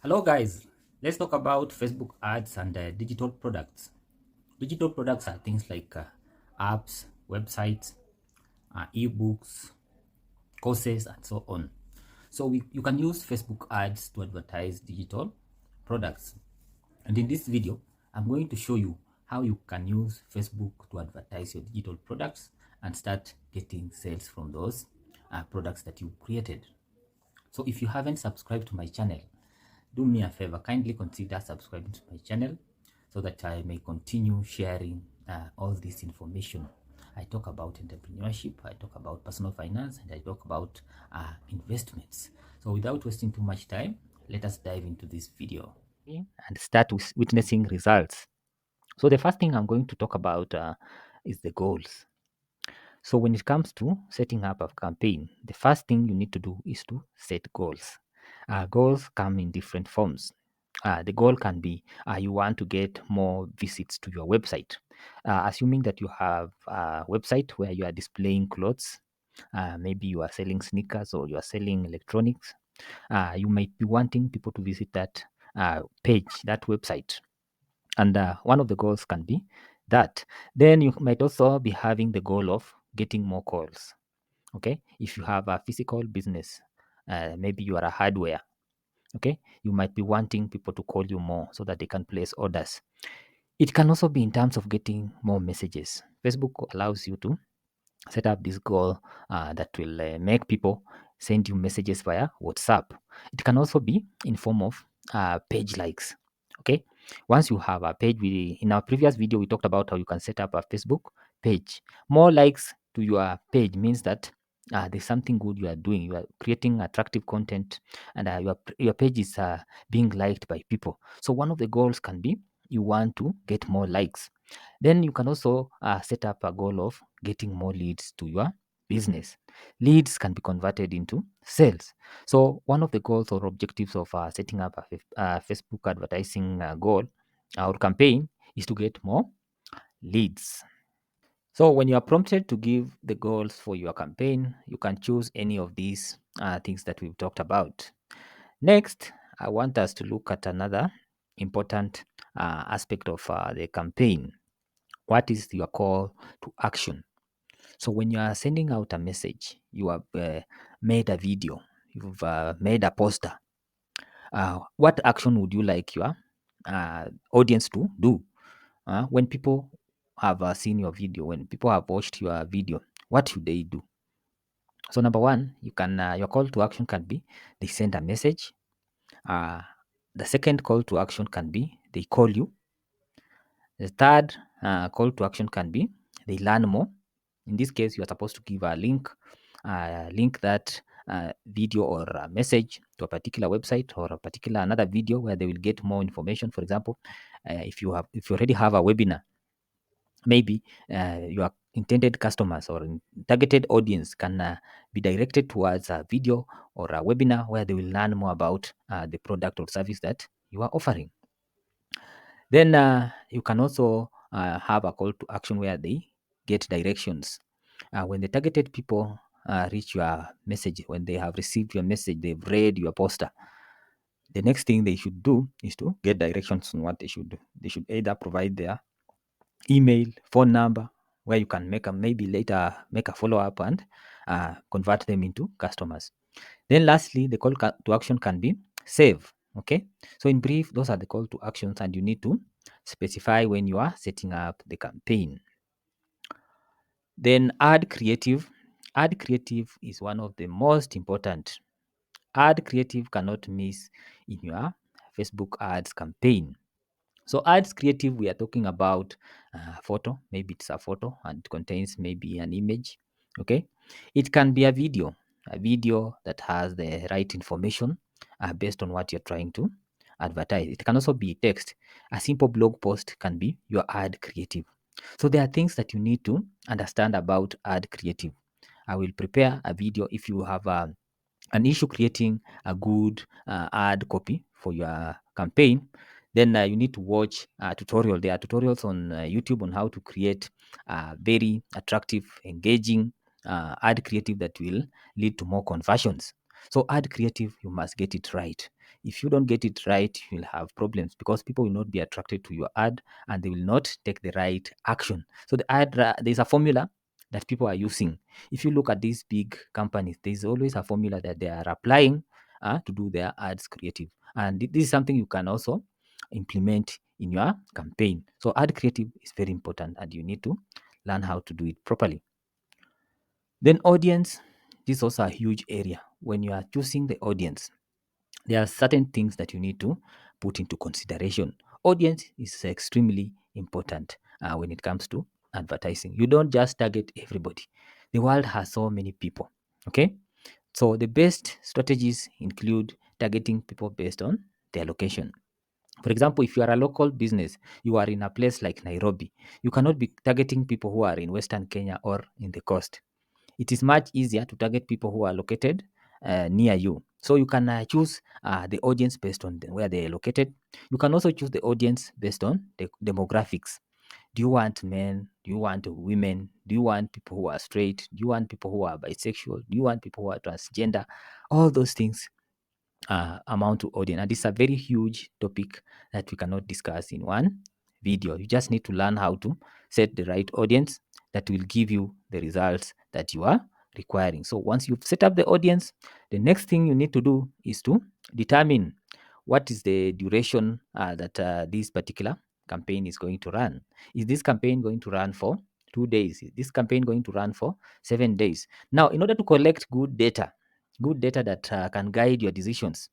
Hello guys, let's talk about Facebook ads and digital products. Digital products are things like apps, websites, ebooks, courses, and so on. So you can use Facebook ads to advertise digital products. And in this video, I'm going to show you how you can use Facebook to advertise your digital products and start getting sales from those products that you created. So if you haven't subscribed to my channel, do me a favor, kindly consider subscribing to my channel so that I may continue sharing all this information. I talk about entrepreneurship, I talk about personal finance, and I talk about investments. So without wasting too much time, let us dive into this video and start with witnessing results. So the first thing I'm going to talk about is the goals. So when it comes to setting up a campaign, the first thing you need to do is to set goals. Goals come in different forms. The goal can be you want to get more visits to your website. Assuming that you have a website where you are displaying clothes, maybe you are selling sneakers or you are selling electronics, you might be wanting people to visit that page, that website. And one of the goals can be that. Then you might also be having the goal of getting more calls. Okay, if you have a physical business, maybe you are a hardware. Okay, you might be wanting people to call you more so that they can place orders. It can also be in terms of getting more messages. Facebook allows you to set up this goal that will make people send you messages via WhatsApp. It can also be in form of page likes. Okay, once you have a page, in our previous video we talked about how you can set up a Facebook page. More likes to your page means that there's something good you are doing. You are creating attractive content, and your page is being liked by people. So one of the goals can be you want to get more likes. Then you can also set up a goal of getting more leads to your business. Leads can be converted into sales. So one of the goals or objectives of setting up a Facebook advertising goal or campaign is to get more leads. So when you are prompted to give the goals for your campaign, you can choose any of these things that we've talked about. Next, I want us to look at another important aspect of the campaign. What is your call to action? So when you are sending out a message, you have made a video, you've made a poster. What action would you like your audience to do? When people have seen your video, when people have watched your video, what should they do? So number one, you can your call to action can be they send a message. Uh, the second call to action can be they call you. The third call to action can be they learn more. In this case, you are supposed to give a link that video or a message to a particular website or a particular another video where they will get more information. For example, if you already have a webinar, maybe your intended customers or targeted audience can be directed towards a video or a webinar where they will learn more about the product or service that you are offering. Then you can also have a call to action where they get directions. When the targeted people reach your message, when they have received your message, they've read your poster, the next thing they should do is to get directions on what they should do. They should either provide their email, phone number, where you can maybe later make a follow up and convert them into customers. Then lastly, the call to action can be save. Okay, so in brief, those are the call to actions, and you need to specify when you are setting up the campaign. Then add creative. Add creative is one of the most important. Add creative cannot miss in your Facebook ads campaign. So ads creative, we are talking about photo. Maybe it's a photo and it contains maybe an image. Okay, it can be a video that has the right information based on what you're trying to advertise. It can also be text. A simple blog post can be your ad creative. So there are things that you need to understand about ad creative. I will prepare a video if you have an issue creating a good ad copy for your campaign. Then you need to watch a tutorial. There are tutorials on YouTube on how to create very attractive, engaging ad creative that will lead to more conversions. So ad creative, you must get it right. If you don't get it right, you'll have problems because people will not be attracted to your ad and they will not take the right action. So there's a formula that people are using. If you look at these big companies, there's always a formula that they are applying to do their ads creative. And this is something you can also implement in your campaign. So ad creative is very important and you need to learn how to do it properly. Then audience, this is also a huge area. When you are choosing the audience, there are certain things that you need to put into consideration. Audience is extremely important when it comes to advertising. You don't just target everybody. The world has so many people. Okay. So the best strategies include targeting people based on their location. For example, if you are a local business, you are in a place like Nairobi, you cannot be targeting people who are in Western Kenya or in the coast. It is much easier to target people who are located near you. So you can choose the audience based on where they are located. You can also choose the audience based on the demographics. Do you want men? Do you want women? Do you want people who are straight? Do you want people who are bisexual? Do you want people who are transgender? All those things amount to audience. And it's a very huge topic that we cannot discuss in one video. You just need to learn how to set the right audience that will give you the results that you are requiring. So once you've set up the audience, the next thing you need to do is to determine what is the duration that this particular campaign is going to run. Is this campaign going to run for 2 days? Is this campaign going to run for 7 days? Now, in order to collect good data that can guide your decisions.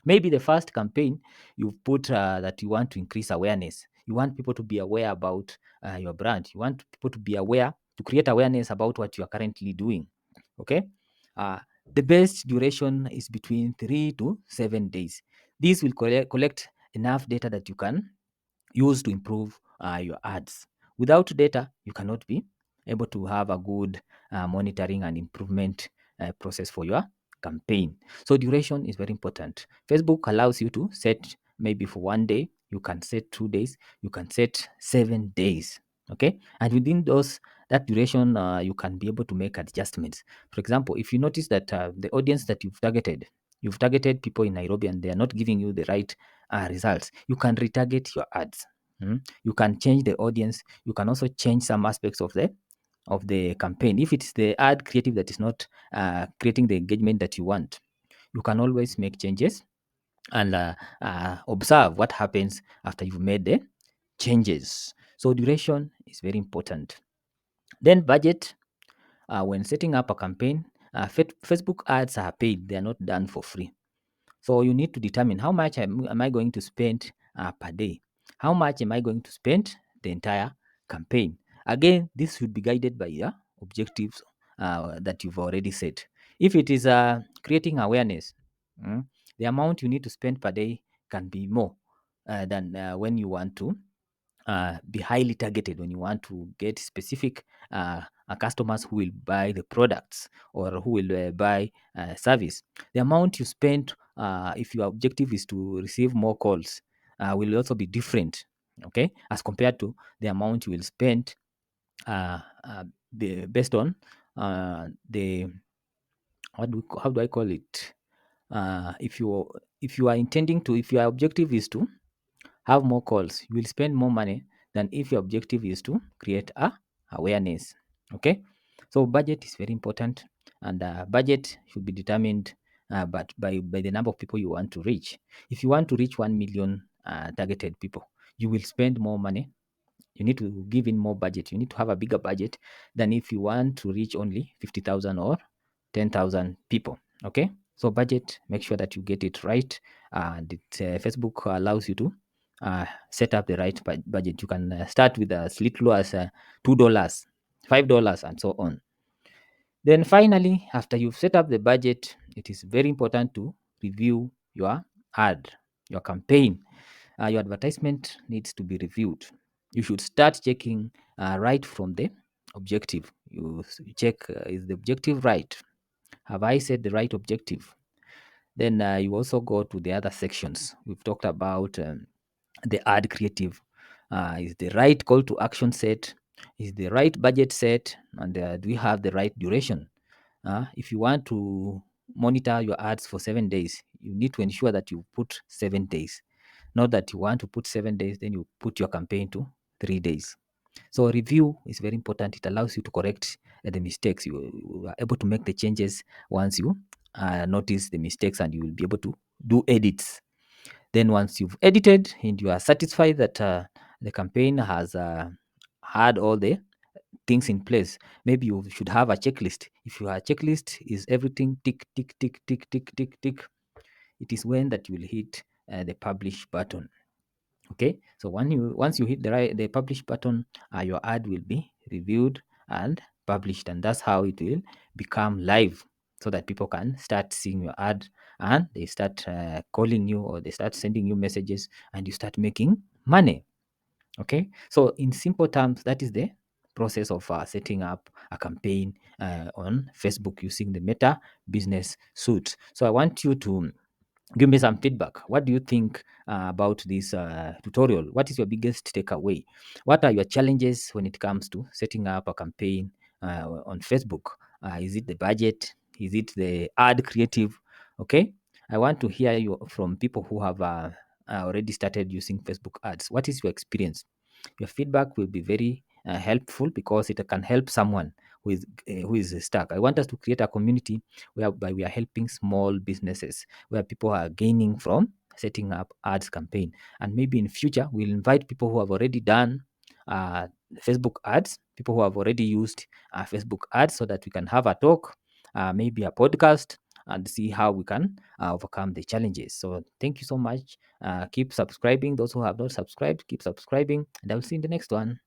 Maybe the first campaign you've put that you want to increase awareness. You want people to be aware about your brand. You want people to be aware, to create awareness about what you are currently doing. Okay. Uh, the best duration is between 3 to 7 days. This will collect enough data that you can use to improve your ads. Without data, you cannot be able to have a good monitoring and improvement process for your campaign. So duration is very important. Facebook allows you to set maybe for 1 day, you can set 2 days, you can set 7 days. Okay, and within that duration, you can be able to make adjustments. For example, if you notice that the audience that you've targeted people in Nairobi and they are not giving you the right results, you can retarget your ads. You can change the audience. You can also change some aspects of the campaign. If it's the ad creative that is not creating the engagement that you want, you can always make changes and observe what happens after you've made the changes. So duration is very important. Then budget. When setting up a campaign, Facebook ads are paid. They are not done for free. So you need to determine how much am I going to spend per day? How much am I going to spend the entire campaign? Again, this should be guided by your objectives that you've already set. If it is creating awareness, the amount you need to spend per day can be more than when you want to be highly targeted, when you want to get specific customers who will buy the products or who will buy service. The amount you spend, if your objective is to receive more calls, will also be different, okay, as compared to the amount you will spend based on the how do I call it? If you are intending to, if your objective is to have more calls, you will spend more money than if your objective is to create awareness. Okay, so budget is very important, and budget should be determined but by the number of people you want to reach. If you want to reach 1 million targeted people, you will spend more money. You need to give in more budget. You need to have a bigger budget than if you want to reach only 50,000 or 10,000 people. Okay, so budget, make sure that you get it right. Facebook allows you to set up the right budget. You can start with as little as $2, $5, and so on. Then finally, after you've set up the budget, it is very important to review your ad, your campaign. Your advertisement needs to be reviewed. You should start checking right from the objective. You check, is the objective right? Have I set the right objective? Then you also go to the other sections. We've talked about the ad creative. Is the right call to action set? Is the right budget set? And do we have the right duration? If you want to monitor your ads for 7 days, you need to ensure that you put 7 days. Not that you want to put 7 days, then you put your campaign to 3 days. So review is very important. It allows you to correct the mistakes. You are able to make the changes once you notice the mistakes, and you will be able to do edits. Then once you've edited and you are satisfied that the campaign has had all the things in place, maybe you should have a checklist. If your checklist is everything tick, tick, tick, tick, tick, tick, tick, it is when that you will hit the publish button. Okay, so once you hit the publish button, your ad will be reviewed and published, and that's how it will become live, so that people can start seeing your ad, and they start calling you, or they start sending you messages, and you start making money. Okay, so in simple terms, that is the process of setting up a campaign on Facebook using the Meta Business Suite. So I want you to give me some feedback. What do you think about this tutorial? What is your biggest takeaway? What are your challenges when it comes to setting up a campaign on Facebook? Is it the budget? Is it the ad creative? Okay, I want to hear you from people who have already started using Facebook ads. What is your experience? Your feedback will be very helpful, because it can help someone who is stuck. I want us to create a community whereby we are helping small businesses, where people are gaining from setting up ads campaign. And maybe in future we'll invite people who have already done uh, Facebook ads, people who have already used Facebook ads, so that we can have a talk, maybe a podcast, and see how we can overcome the challenges. So thank you so much. Keep subscribing. Those who have not subscribed, keep subscribing, and I'll see you in the next one.